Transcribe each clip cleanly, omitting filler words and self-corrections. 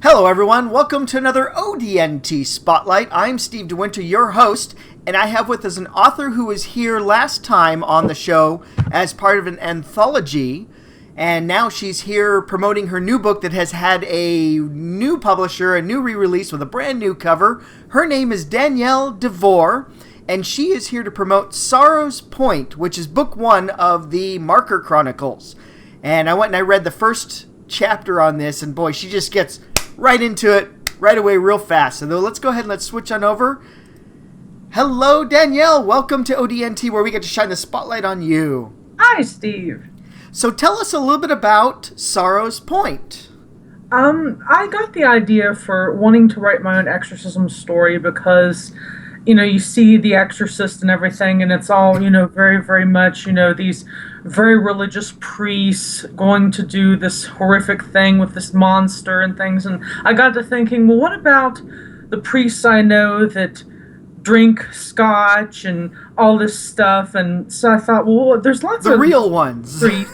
Hello everyone, welcome to another ODNT Spotlight. I'm Steve DeWinter, your host, and I have with us an author who was here last time on the show as part of an anthology, and now she's here promoting her new book that has had a new publisher, a new re-release with a brand new cover. Her name is Danielle DeVor, and she is here to promote Sorrow's Point, which is book one of the Marker Chronicles. And I went and I read the first chapter on this, and boy, she just gets right into it right away real fast. So let's go ahead and let's switch on over. Hello, Danielle. Welcome to ODNT, where we get to shine the spotlight on you. Hi, Steve. So tell us a little bit about Sorrow's Point. I got the idea for wanting to write my own exorcism story because, you see The Exorcist and everything, and it's all, very, very much, these very religious priests going to do this horrific thing with this monster and things. And I got to thinking, well, what about the priests I know that drink scotch and all this stuff? And so I thought, well, there's lots of real ones priests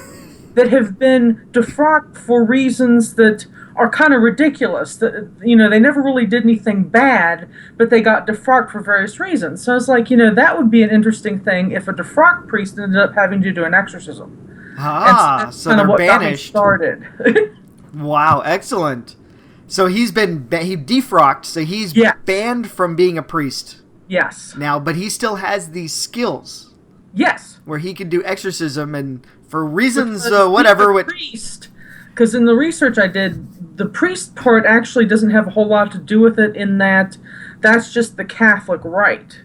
that have been defrocked for reasons that are kind of ridiculous. That they never really did anything bad, but they got defrocked for various reasons. So I was like, that would be an interesting thing if a defrocked priest ended up having to do an exorcism. So they're what banished. Got me started. Wow, excellent. So he defrocked, so he's banned from being a priest. Yes. Now, but he still has these skills. Yes. Where he can do exorcism, and for reasons, whatever. Priest, because in the research I did, the priest part actually doesn't have a whole lot to do with it, in that that's just the Catholic rite.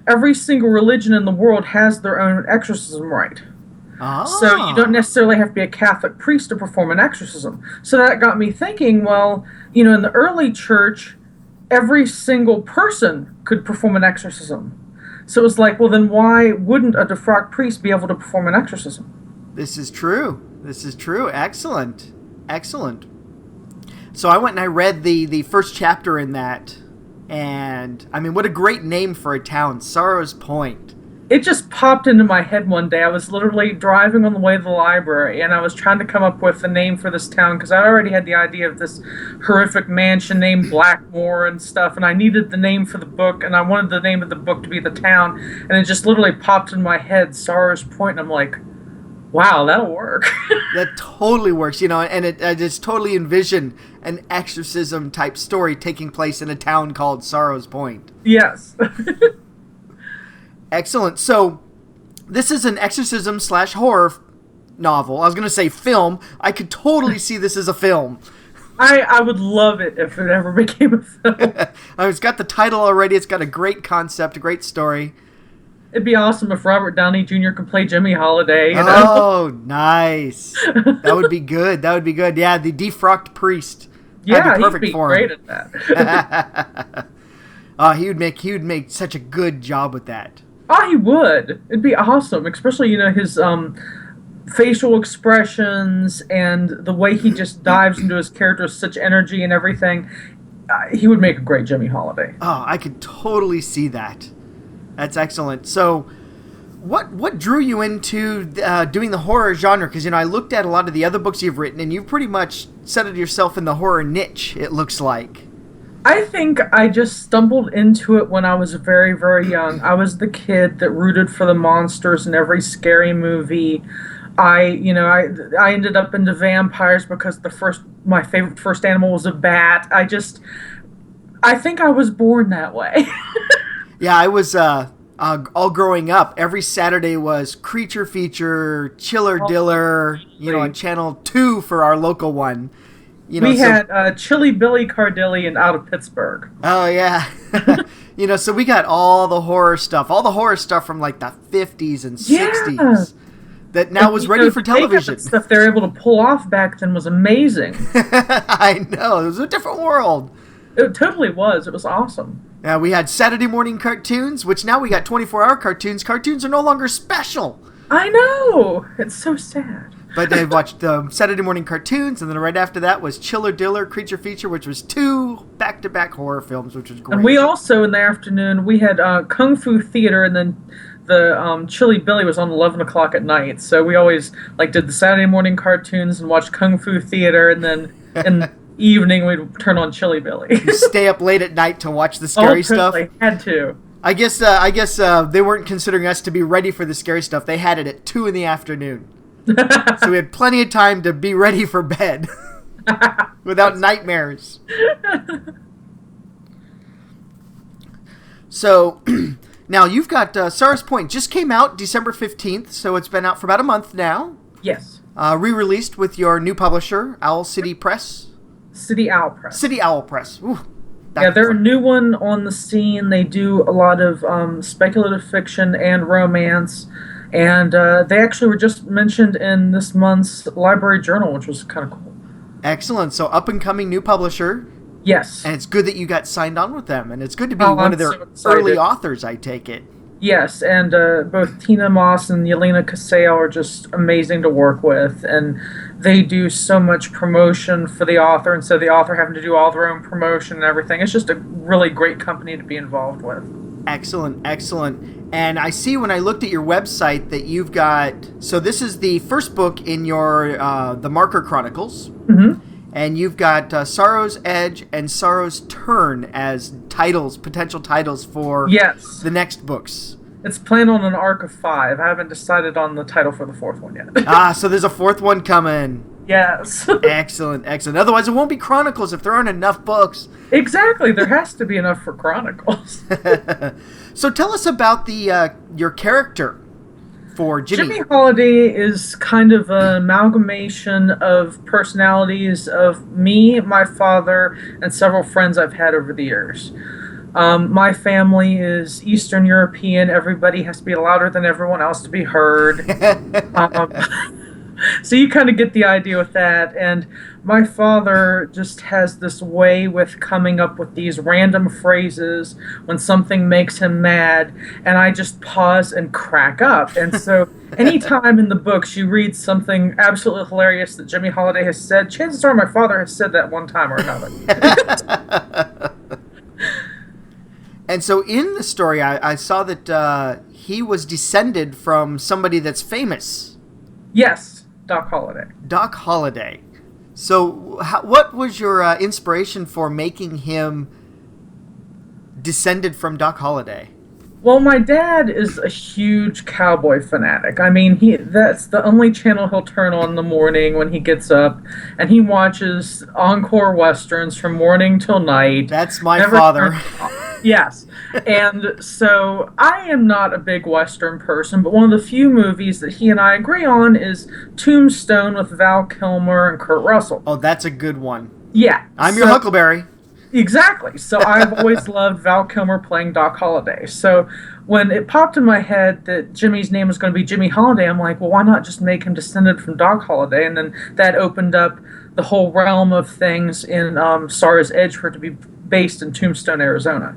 Every single religion in the world has their own exorcism rite. So you don't necessarily have to be a Catholic priest to perform an exorcism. So that got me thinking, well, in the early church, every single person could perform an exorcism. So it was like, well, then why wouldn't a defrocked priest be able to perform an exorcism? This is true. Excellent. So I went and I read the first chapter in that, and I mean, what a great name for a town, Sorrow's Point. It just popped into my head one day. I was literally driving on the way to the library, and I was trying to come up with a name for this town, because I already had the idea of this horrific mansion named Blackmore and stuff, and I needed the name for the book, and I wanted the name of the book to be the town, and it just literally popped in my head, Sorrow's Point, and I'm like, wow, that'll work. That totally works, and I just totally envision an exorcism type story taking place in a town called Sorrow's Point. Yes. Excellent. So this is an exorcism / horror novel. I was going to say film. I could totally see this as a film. I would love it if it ever became a film. It's got the title already. It's got a great concept, a great story. It'd be awesome if Robert Downey Jr. could play Jimmy Holiday. Oh, nice. That would be good. Yeah, the defrocked priest. Yeah, he'd be great at that. He would make such a good job with that. Oh, he would. It'd be awesome, especially, his facial expressions and the way he just dives into his character with such energy and everything. He would make a great Jimmy Holiday. Oh, I could totally see that. That's excellent. So, what drew you into doing the horror genre? Because, I looked at a lot of the other books you've written, and you've pretty much settled yourself in the horror niche, it looks like. I think I just stumbled into it when I was very, very young. I was the kid that rooted for the monsters in every scary movie. I ended up into vampires because my favorite first animal was a bat. I think I was born that way. Yeah, I was all growing up. Every Saturday was Creature Feature, Chiller Diller, on Channel 2 for our local one. We had Chilly Billy Cardillion out of Pittsburgh. Oh, yeah. So we got all the horror stuff from like the 50s and 60s that now was ready for television. The stuff they were able to pull off back then was amazing. I know. It was a different world. It totally was. It was awesome. Yeah, we had Saturday morning cartoons, which now we got 24-hour cartoons. Cartoons are no longer special. I know. It's so sad. But I watched the Saturday morning cartoons, and then right after that was Chiller Diller, Creature Feature, which was 2 back-to-back horror films, which was great. And we also, in the afternoon, we had Kung Fu Theater, and then the Chilly Billy was on 11 o'clock at night. So we always did the Saturday morning cartoons and watched Kung Fu Theater, and then in evening we'd turn on Chili Billy. You stay up late at night to watch the scary stuff? Totally. Had to. I guess they weren't considering us to be ready for the scary stuff. They had it at 2 in the afternoon. So we had plenty of time to be ready for bed without nightmares. So now you've got Sarah's Point. Just came out December 15th, so it's been out for about a month now. Yes. Re-released with your new publisher, Owl City Press. City Owl Press. City Owl Press. Ooh, yeah, they're a new one on the scene. They do a lot of speculative fiction and romance. And they actually were just mentioned in this month's Library Journal, which was kind of cool. Excellent. So up-and-coming new publisher. Yes. And it's good that you got signed on with them. And it's good to be one of their early authors, I take it. Yes, and both Tina Moss and Yelena Casale are just amazing to work with, and they do so much promotion for the author, instead of the author having to do all their own promotion and everything. It's just a really great company to be involved with. Excellent, excellent. And I see when I looked at your website that you've got... So this is the first book in your The Marker Chronicles. Mm-hmm. And you've got Sorrow's Edge and Sorrow's Turn as titles, potential titles for the next books. It's planned on an arc of 5. I haven't decided on the title for the 4th one yet. So there's a 4th one coming. Yes. Excellent, excellent. Otherwise, it won't be Chronicles if there aren't enough books. Exactly. There has to be enough for Chronicles. So tell us about your character for Jimmy. Jimmy Holiday is kind of an amalgamation of personalities of me, my father, and several friends I've had over the years. My family is Eastern European. Everybody has to be louder than everyone else to be heard. So you kind of get the idea with that. And my father just has this way with coming up with these random phrases when something makes him mad, and I just pause and crack up. And so anytime in the books you read something absolutely hilarious that Jimmy Holiday has said, chances are my father has said that one time or another. And so in the story, I saw that he was descended from somebody that's famous. Yes, Doc Holliday. Doc Holliday. So what was your inspiration for making him descended from Doc Holliday? Well, my dad is a huge cowboy fanatic. I mean, that's the only channel he'll turn on in the morning when he gets up, and he watches encore westerns from morning till night. That's my father. Yes. And so I am not a big Western person, but one of the few movies that he and I agree on is Tombstone with Val Kilmer and Kurt Russell. Oh, that's a good one. Yeah. I'm your Huckleberry. Exactly. So I've always loved Val Kilmer playing Doc Holliday. So when it popped in my head that Jimmy's name was going to be Jimmy Holiday, I'm like, well, why not just make him descended from Doc Holliday? And then that opened up the whole realm of things in Sarah's Edge for it to be based in Tombstone, Arizona.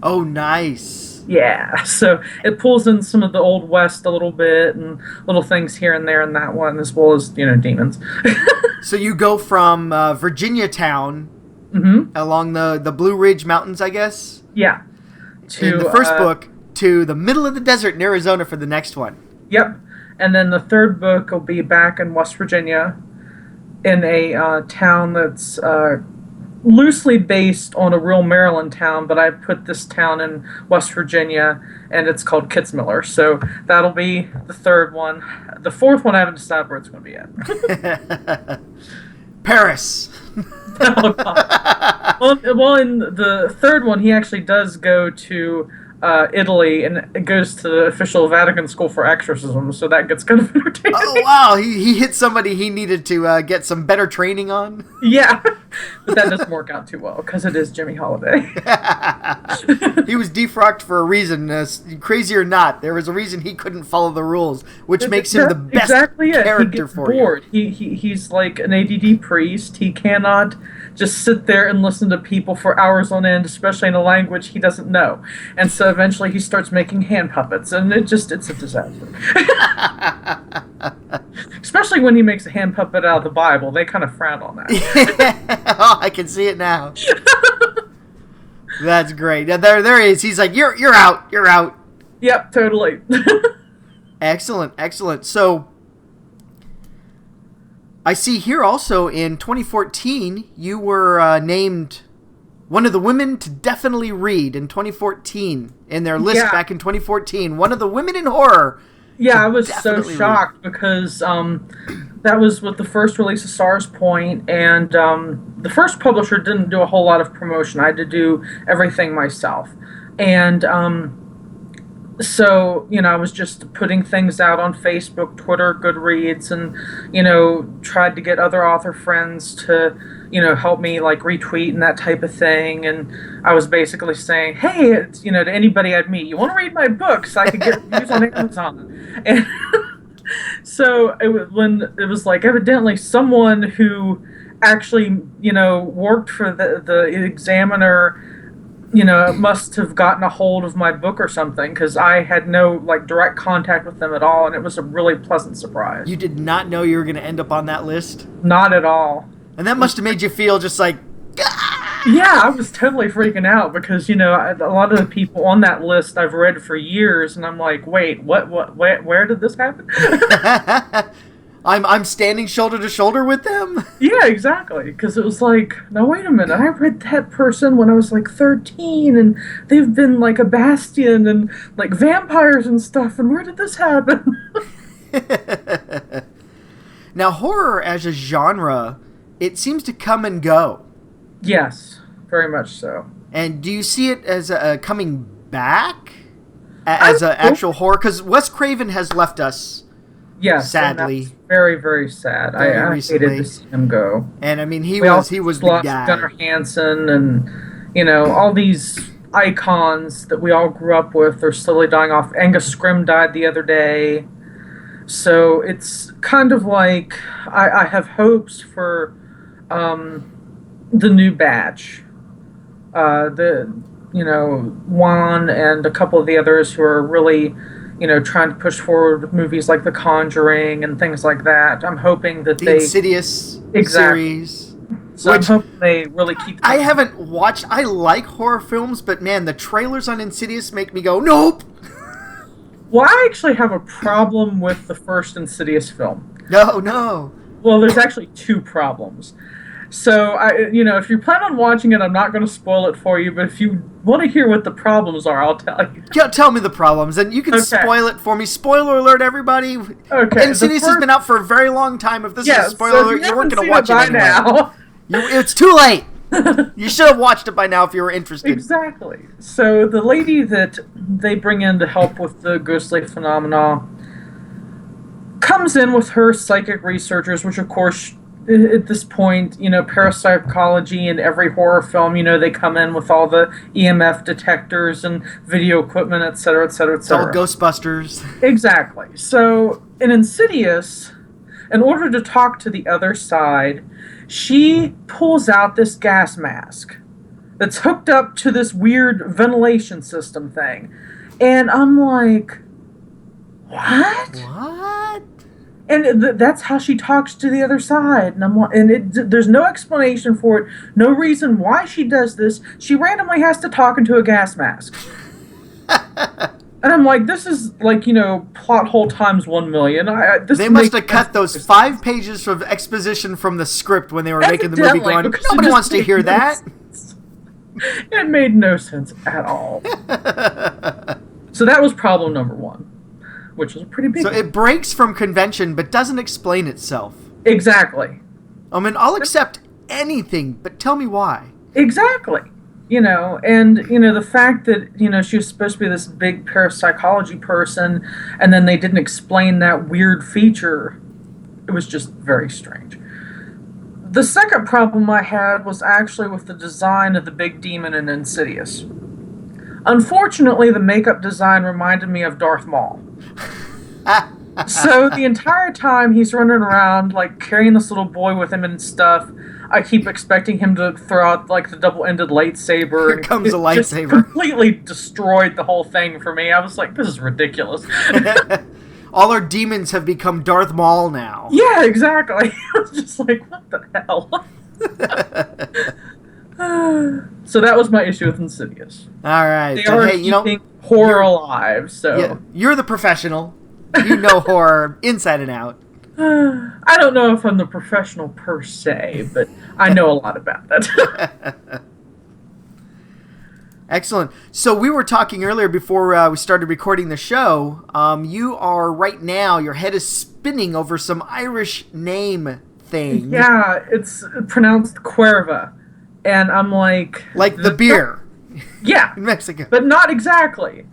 Oh, nice. Yeah, so it pulls in some of the Old West a little bit and little things here and there in that one, as well as, demons. So you go from Virginia Town along the Blue Ridge Mountains, I guess? Yeah. In the first book, to the middle of the desert in Arizona for the next one. Yep. And then the third book will be back in West Virginia in a town that's loosely based on a real Maryland town, but I put this town in West Virginia, and it's called Kitzmiller. So that'll be the third one. The fourth one I haven't decided where it's going to be yet. Paris. Oh, God. Well, in the third one, he actually does go to Italy, and it goes to the official Vatican School for Exorcism, so that gets kind of entertaining. Oh, wow. He hit somebody he needed to get some better training on? Yeah, but that doesn't work out too well, because it is Jimmy Holiday. He was defrocked for a reason. Crazy or not, there was a reason he couldn't follow the rules, which makes him the best character for bored. you. He's like an ADD priest. He cannot just sit there and listen to people for hours on end, especially in a language he doesn't know. And so eventually he starts making hand puppets, and it's a disaster. Especially when he makes a hand puppet out of the Bible. They kind of frown on that. Oh, I can see it now. That's great. Now, there he is. He's like, you're out. You're out. Yep, totally. Excellent, excellent. So, I see here also in 2014, you were named one of the women to definitely read in 2014 in their list back in 2014. One of the women in horror. Yeah, I was so shocked because that was with the first release of SARS Point, and the first publisher didn't do a whole lot of promotion. I had to do everything myself. And so, I was just putting things out on Facebook, Twitter, Goodreads, and, tried to get other author friends to, help me, like, retweet and that type of thing. And I was basically saying, hey, it's, to anybody I'd meet, you want to read my book so I could get reviews on Amazon? And so when it was, like, evidently someone who actually, worked for the Examiner, must have gotten a hold of my book or something, because I had no, like, direct contact with them at all, and it was a really pleasant surprise. You did not know you were going to end up on that list? Not at all. And that must have made you feel just like, ah! Yeah, I was totally freaking out, because, a lot of the people on that list I've read for years, and I'm like, wait, where did this happen? I'm standing shoulder to shoulder with them? Yeah, exactly. Because it was like, now wait a minute, I read that person when I was like 13, and they've been like a bastion and like vampires and stuff, and where did this happen? Now, horror as a genre, it seems to come and go. Yes, very much so. And do you see it as coming back as an actual horror? Because Wes Craven has left us. Yes, sadly, and that's very, very sad. I hated to see him go. And I mean, he was the guy. Gunnar Hansen, and all these icons that we all grew up with are slowly dying off. Angus Scrimm died the other day, so it's kind of like I have hopes for the new batch. Juan and a couple of the others who are really, trying to push forward with movies like The Conjuring and things like that. I'm hoping that the Insidious series. So I'm hoping they really keep. I haven't watched. I like horror films, but man, the trailers on Insidious make me go, nope. Well, I actually have a problem with the first Insidious film. No. Well, there's actually two problems. So, if you plan on watching it, I'm not going to spoil it for you, but if you want to hear what the problems are, I'll tell you. Yeah, tell me the problems, and you can spoil it for me. Spoiler alert, everybody. Okay. Insidious has been out for a very long time. If this is a spoiler alert, you weren't going to watch it anyway. Now. It's too late. You should have watched it by now if you were interested. Exactly. So, the lady that they bring in to help with the ghostly phenomena comes in with her psychic researchers, which, of course, at this point, parapsychology in every horror film, they come in with all the EMF detectors and video equipment, et cetera, et cetera, et cetera. It's all Ghostbusters. Exactly. So, in Insidious, in order to talk to the other side, she pulls out this gas mask that's hooked up to this weird ventilation system thing. And I'm like, what? What? And that's how she talks to the other side. And there's no explanation for it, no reason why she does this. She randomly has to talk into a gas mask. And I'm like, this is like, plot hole times 1 million. They must have cut those 5 pages of exposition from the script when they were making the movie going, nobody wants to hear that. It made no sense at all. So that was problem number 1. Which was a pretty big one. So it breaks from convention, but doesn't explain itself. Exactly. I mean, I'll accept anything, but tell me why. Exactly. And, the fact that, she was supposed to be this big parapsychology person, and then they didn't explain that weird feature, it was just very strange. The second problem I had was actually with the design of the big demon in Insidious. Unfortunately, the makeup design reminded me of Darth Maul. So the entire time he's running around, like, carrying this little boy with him and stuff, I keep expecting him to throw out, like, the double-ended lightsaber. Here comes a lightsaber. Just completely destroyed the whole thing for me. I was like, this is ridiculous. All our demons have become Darth Maul now. Yeah, exactly. I was just like, what the hell? So that was my issue with Insidious. All right. They are keeping horror alive, so... Yeah, you're the professional. You know horror inside and out. I don't know if I'm the professional per se, but I know a lot about that. Excellent. So we were talking earlier before we started recording the show. You are right now, your head is spinning over some Irish name thing. Yeah, it's pronounced Cuerva. And I'm like... Like the beer. Yeah. In Mexico. But not exactly.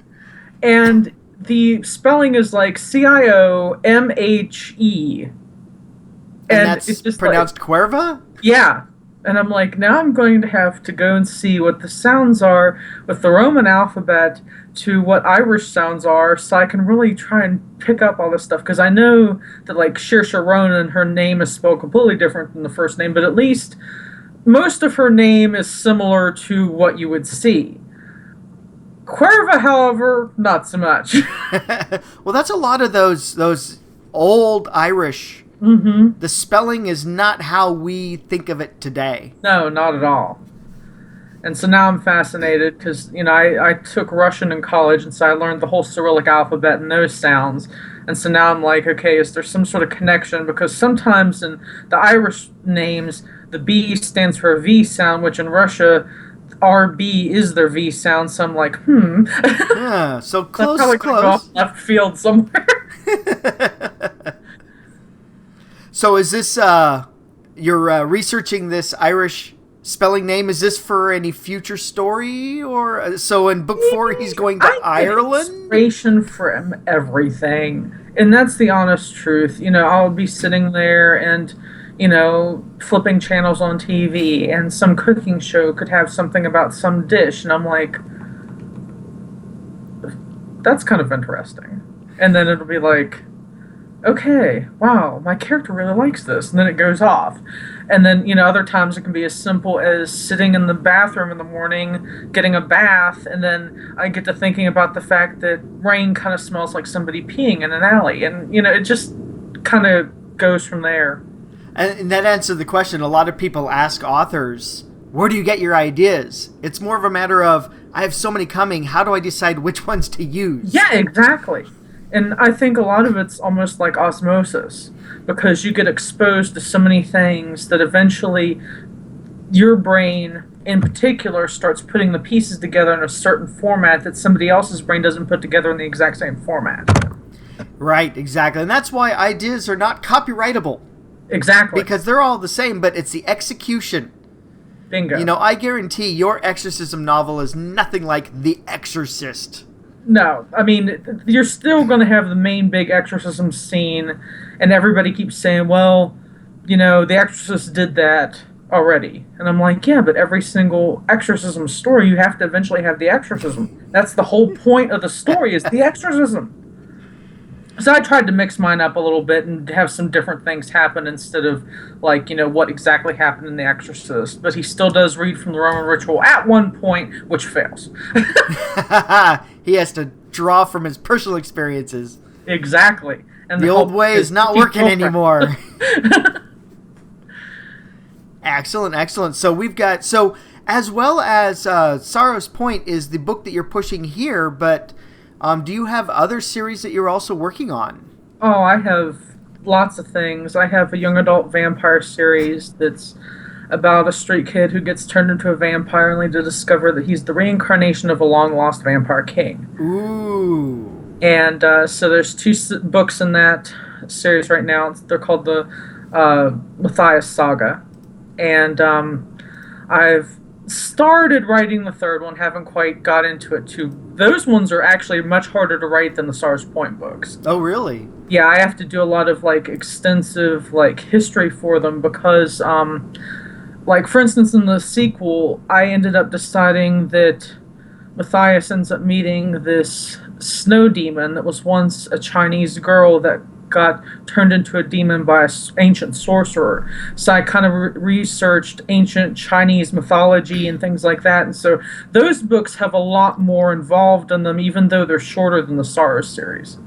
And the spelling is like Ciomhe. And that's it's just pronounced Cuerva? Yeah. And I'm like, now I'm going to have to go and see what the sounds are with the Roman alphabet to what Irish sounds are so I can really try and pick up all this stuff. Because I know that, like, Saoirse Ronan, her name is spelled completely different than the first name, but at least most of her name is similar to what you would see. Cuerva, however, not so much. Well, that's a lot of those old Irish. Mm-hmm. The spelling is not how we think of it today. No, not at all. And so now I'm fascinated because, I took Russian in college, and so I learned the whole Cyrillic alphabet and those sounds. And so now I'm like, okay, is there some sort of connection? Because sometimes in the Irish names, the B stands for a V sound, which in Russia, RB is their V sound. So I'm like, Yeah, so close, That's probably close. Go off left field somewhere. So is this, you're researching this Irish spelling name? Is this for any future story? Or so in book 4 he's going to Ireland? Inspiration from everything. And that's the honest truth. I'll be sitting there and, flipping channels on TV, and some cooking show could have something about some dish, and I'm like, that's kind of interesting. And then it'll be like, okay, wow, my character really likes this. And then it goes off. And then, other times it can be as simple as sitting in the bathroom in the morning, getting a bath, and then I get to thinking about the fact that rain kind of smells like somebody peeing in an alley. And, it just kind of goes from there. And that answered the question. A lot of people ask authors, where do you get your ideas? It's more of a matter of, I have so many coming, how do I decide which ones to use? Yeah, exactly. And I think a lot of it's almost like osmosis, because you get exposed to so many things that eventually your brain in particular starts putting the pieces together in a certain format that somebody else's brain doesn't put together in the exact same format. Right, exactly. And that's why ideas are not copyrightable. Exactly. Because they're all the same, but it's the execution. Bingo. I guarantee your exorcism novel is nothing like The Exorcist. No, I mean, you're still going to have the main big exorcism scene, and everybody keeps saying, well, The Exorcist did that already. And I'm like, yeah, but every single exorcism story, you have to eventually have the exorcism. That's the whole point of the story, is the exorcism. So I tried to mix mine up a little bit and have some different things happen instead of, like, what exactly happened in The Exorcist. But he still does read from the Roman ritual at one point, which fails. He has to draw from his personal experiences. Exactly. And the old way is not working anymore. Excellent, excellent. So we've got, as well as Sorrow's Point is the book that you're pushing here, but do you have other series that you're also working on? Oh, I have lots of things. I have a young adult vampire series that's about a street kid who gets turned into a vampire only to discover that he's the reincarnation of a long-lost vampire king. Ooh. And so there's 2 books in that series right now. They're called the Matthias Saga. And I've started writing the 3rd one, haven't quite got into it too. Those ones are actually much harder to write than the Sorrow's Point books. Oh, really? Yeah, I have to do a lot of extensive history for them because for instance in the sequel I ended up deciding that Matthias ends up meeting this snow demon that was once a Chinese girl that got turned into a demon by an ancient sorcerer. So I kind of researched ancient Chinese mythology and things like that. And so those books have a lot more involved in them, even though they're shorter than the Sorrow series.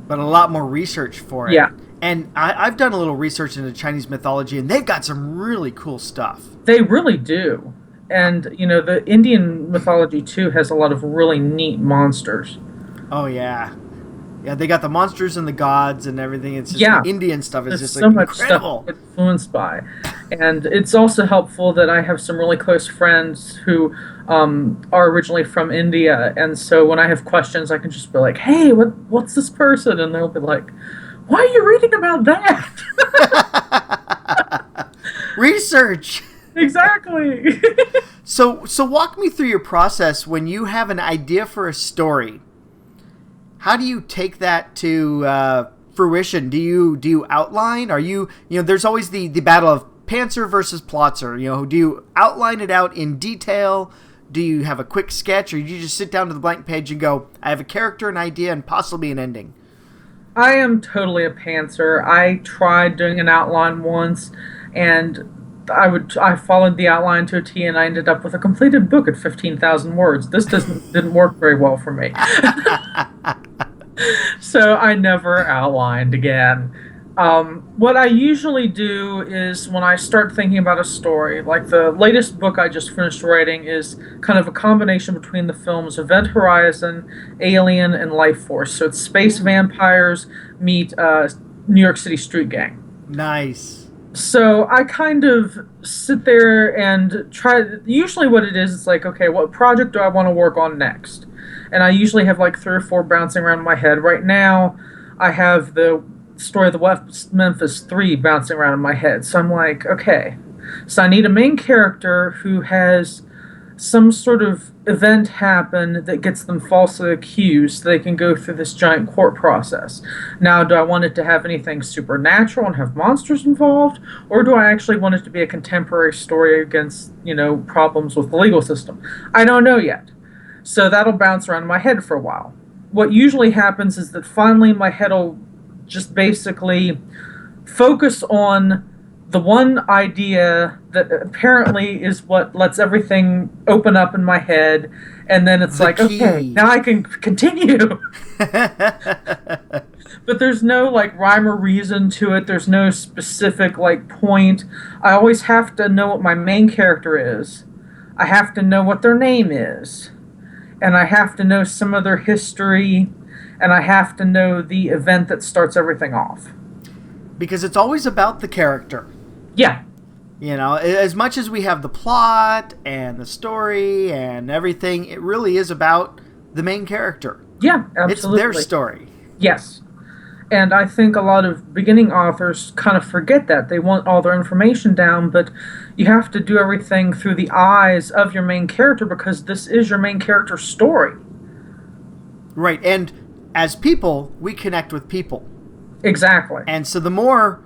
But a lot more research for it. Yeah. And I've done a little research into Chinese mythology, and they've got some really cool stuff. They really do. And, the Indian mythology, too, has a lot of really neat monsters. Oh, yeah. Yeah, they got the monsters and the gods and everything. It's just the Indian stuff is just so like much incredible. Stuff influenced by, and it's also helpful that I have some really close friends who are originally from India, and so when I have questions, I can just be like, "Hey, what's this person?" And they'll be like, "Why are you reading about that?" Research. Exactly. So walk me through your process when you have an idea for a story. How do you take that to fruition? Do you outline? Are you there's always the battle of pantser versus plotzer. Do you outline it out in detail? Do you have a quick sketch, or do you just sit down to the blank page and go, I have a character, an idea, and possibly an ending? I am totally a pantser. I tried doing an outline once, and I followed the outline to a T, and I ended up with a completed book at 15,000 words. This didn't work very well for me. So I never outlined again. What I usually do is when I start thinking about a story, like the latest book I just finished writing is kind of a combination between the films Event Horizon, Alien, and Life Force. So it's space vampires meet New York City street gang. Nice. So I kind of sit there and try. Usually, what it is, it's like, okay, what project do I want to work on next? And I usually have like 3 or 4 bouncing around in my head. Right now, I have the story of the West Memphis 3 bouncing around in my head. So I'm like, okay, so I need a main character who has some sort of event happen that gets them falsely accused so they can go through this giant court process. Now, do I want it to have anything supernatural and have monsters involved? Or do I actually want it to be a contemporary story against, problems with the legal system? I don't know yet. So that'll bounce around in my head for a while. What usually happens is that finally my head will just basically focus on the one idea that apparently is what lets everything open up in my head, and then it's like, key. Okay, now I can continue. But there's no like rhyme or reason to it. There's no specific like point. I always have to know what my main character is. I have to know what their name is. And I have to know some of their history, and I have to know the event that starts everything off. Because it's always about the character. Yeah. As much as we have the plot and the story and everything, it really is about the main character. Yeah, absolutely. It's their story. Yes. And I think a lot of beginning authors kind of forget that. They want all their information down, but you have to do everything through the eyes of your main character because this is your main character's story. Right, and as people, we connect with people. Exactly. And so the more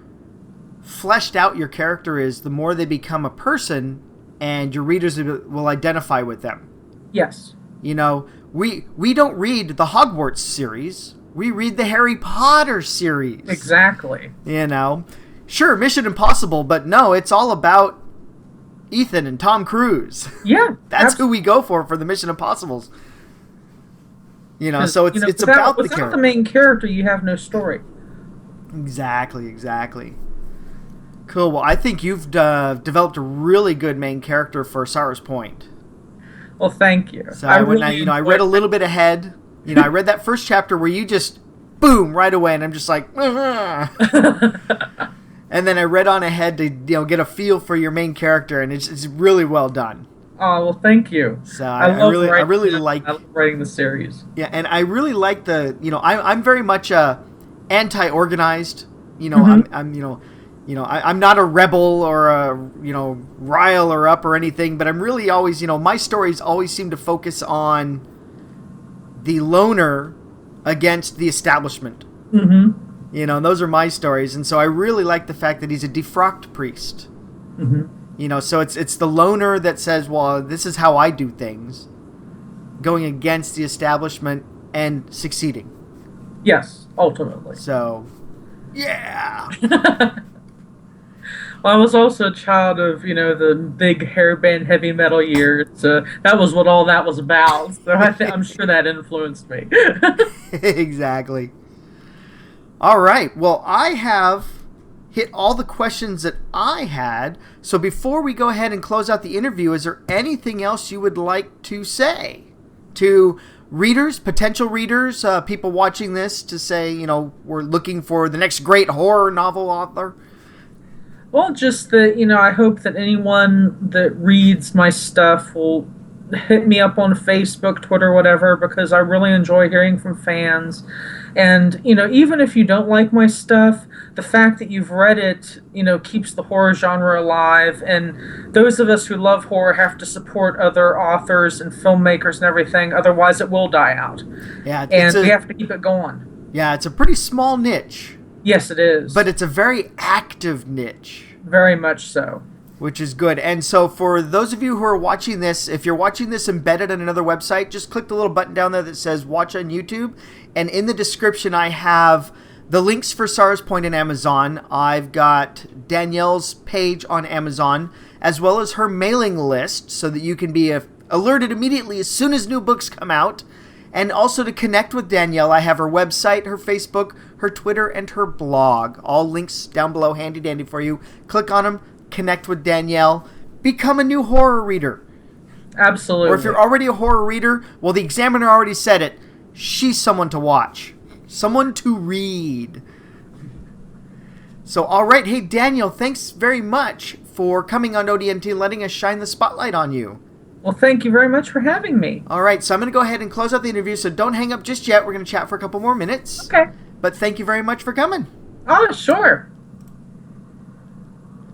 fleshed out your character is, the more they become a person, and your readers will identify with them. Yes. We don't read the Hogwarts series. We read the Harry Potter series. Exactly. Sure, Mission Impossible, but no, it's all about Ethan and Tom Cruise. Yeah. That's who we go for the Mission Impossibles. So it's about the character. Without the main character, you have no story. Exactly. Cool. Well, I think you've developed a really good main character for Sorrow's Point. Well, thank you. So I read a little bit ahead. I read that first chapter where you just boom right away, and I'm just like, and then I read on ahead to get a feel for your main character, and it's really well done. Oh, well, thank you. So I really like I love writing the series. Yeah, and I really like I'm very much anti-organized. I'm not a rebel or a rile or up or anything, but I'm really always my stories always seem to focus on the loner against the establishment. Mm-hmm. Those are my stories, and so I really like the fact that he's a defrocked priest. Mm-hmm. So it's the loner that says, well, this is how I do things, going against the establishment and succeeding. Yes, ultimately. So, yeah. Well, I was also a child of, the big hair band heavy metal years. So that was what all that was about. So I'm sure that influenced me. Exactly. All right. Well, I have hit all the questions that I had. So before we go ahead and close out the interview, is there anything else you would like to say to readers, potential readers, people watching this to say, we're looking for the next great horror novel author? Well, just that, I hope that anyone that reads my stuff will hit me up on Facebook, Twitter, whatever, because I really enjoy hearing from fans. And, even if you don't like my stuff, the fact that you've read it, keeps the horror genre alive. And those of us who love horror have to support other authors and filmmakers and everything. Otherwise, it will die out. Yeah, and we have to keep it going. Yeah, it's a pretty small niche. Yes, it is. But it's a very active niche. Very much so. Which is good. And so for those of you who are watching this, if you're watching this embedded on another website, just click the little button down there that says watch on YouTube. And in the description, I have the links for Sarah's Point and Amazon. I've got Danielle's page on Amazon, as well as her mailing list, so that you can be alerted immediately as soon as new books come out. And also to connect with Danielle, I have her website, her Facebook, her Twitter, and her blog. All links down below, handy dandy for you. Click on them, connect with Danielle, become a new horror reader. Absolutely. Or if you're already a horror reader, well, the Examiner already said it. She's someone to watch. Someone to read. So, all right. Hey, Danielle, thanks very much for coming on ODNT and letting us shine the spotlight on you. Well, thank you very much for having me. All right, so I'm going to go ahead and close out the interview, so don't hang up just yet. We're going to chat for a couple more minutes. Okay. But thank you very much for coming. Oh, sure.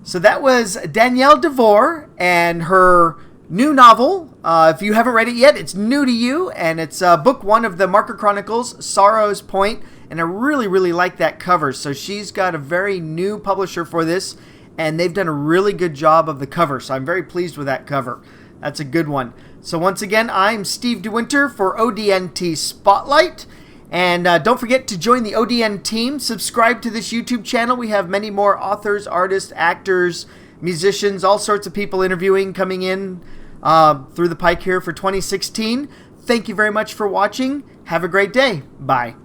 So that was Danielle DeVor and her new novel. If you haven't read it yet, it's new to you, and it's book 1 of the Marker Chronicles, Sorrow's Point, and I really, really like that cover. So she's got a very new publisher for this, and they've done a really good job of the cover, so I'm very pleased with that cover. That's a good one. So once again, I'm Steve DeWinter for ODNT Spotlight. And don't forget to join the ODN team. Subscribe to this YouTube channel. We have many more authors, artists, actors, musicians, all sorts of people interviewing coming in through the pike here for 2016. Thank you very much for watching. Have a great day. Bye.